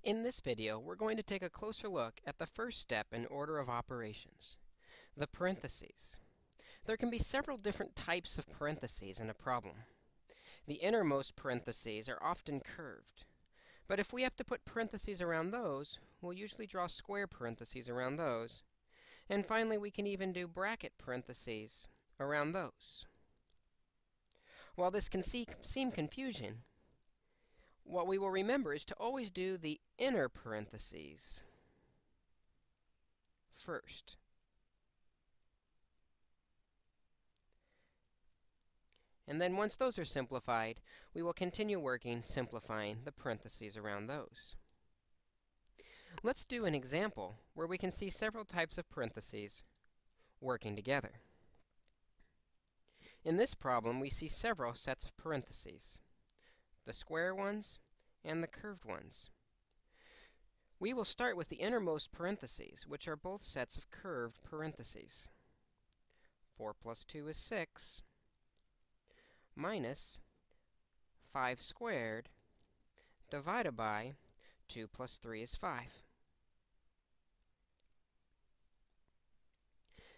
In this video, we're going to take a closer look at the first step in order of operations, the parentheses. There can be several different types of parentheses in a problem. The innermost parentheses are often curved, but if we have to put parentheses around those, we'll usually draw square parentheses around those. And finally, we can even do bracket parentheses around those. While this can seem confusing, what we will remember is to always do the inner parentheses first. And then once those are simplified, we will continue working simplifying the parentheses around those. Let's do an example where we can see several types of parentheses working together. In this problem, we see several sets of parentheses, the square ones and the curved ones. We will start with the innermost parentheses, which are both sets of curved parentheses. 4 plus 2 is 6, minus 5 squared divided by 2 plus 3 is 5.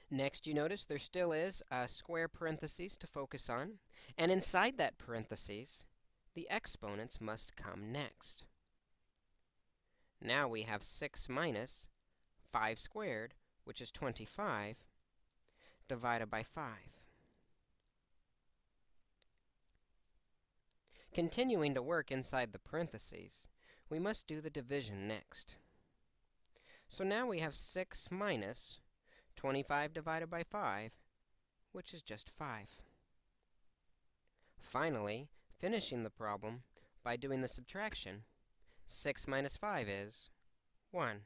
Next, you notice there still is a square parentheses to focus on, and inside that parentheses, the exponents must come next. Now we have 6 minus 5 squared, which is 25, divided by 5. Continuing to work inside the parentheses, we must do the division next. So now we have 6 minus 25 divided by 5, which is just 5. Finally, finishing the problem by doing the subtraction, 6 minus 5 is 1.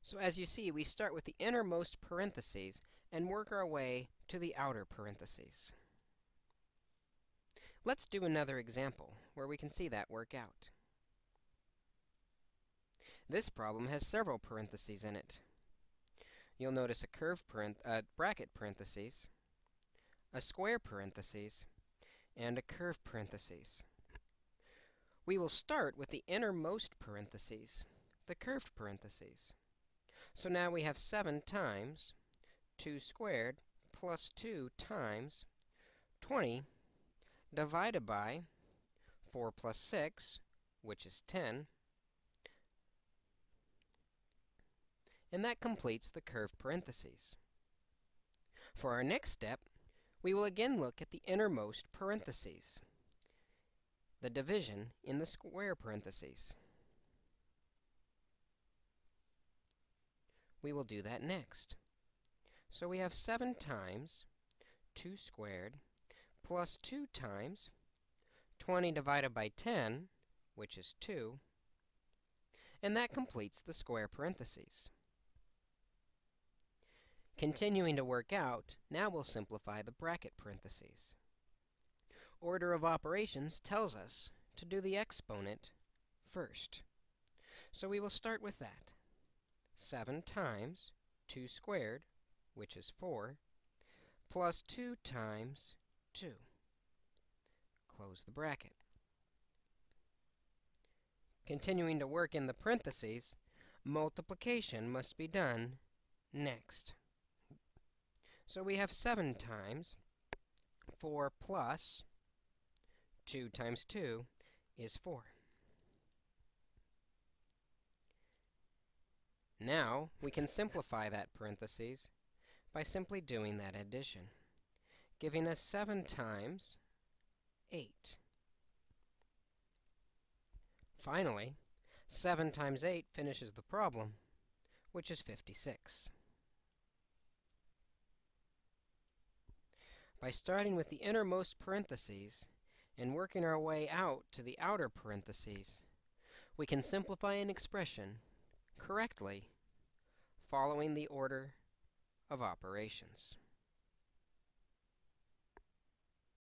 So as you see, we start with the innermost parentheses and work our way to the outer parentheses. Let's do another example where we can see that work out. This problem has several parentheses in it. You'll notice a curved bracket parentheses, a square parentheses, and a curved parentheses. We will start with the innermost parentheses, the curved parentheses. So now we have 7 times 2 squared plus 2 times 20 divided by 4 plus 6, which is 10. And that completes the curved parentheses. For our next step, we will again look at the innermost parentheses, the division in the square parentheses. We will do that next. So we have 7 times 2 squared plus 2 times 20 divided by 10, which is 2. And that completes the square parentheses. Continuing to work out, now we'll simplify the bracket parentheses. Order of operations tells us to do the exponent first. So we will start with that. 7 times 2 squared, which is 4, plus 2 times 2. Close the bracket. Continuing to work in the parentheses, multiplication must be done next. So we have 7 times 4 plus 2 times 2 is 4. Now, we can simplify that parentheses by simply doing that addition, giving us 7 times 8. Finally, 7 times 8 finishes the problem, which is 56. By starting with the innermost parentheses and working our way out to the outer parentheses, we can simplify an expression correctly following the order of operations.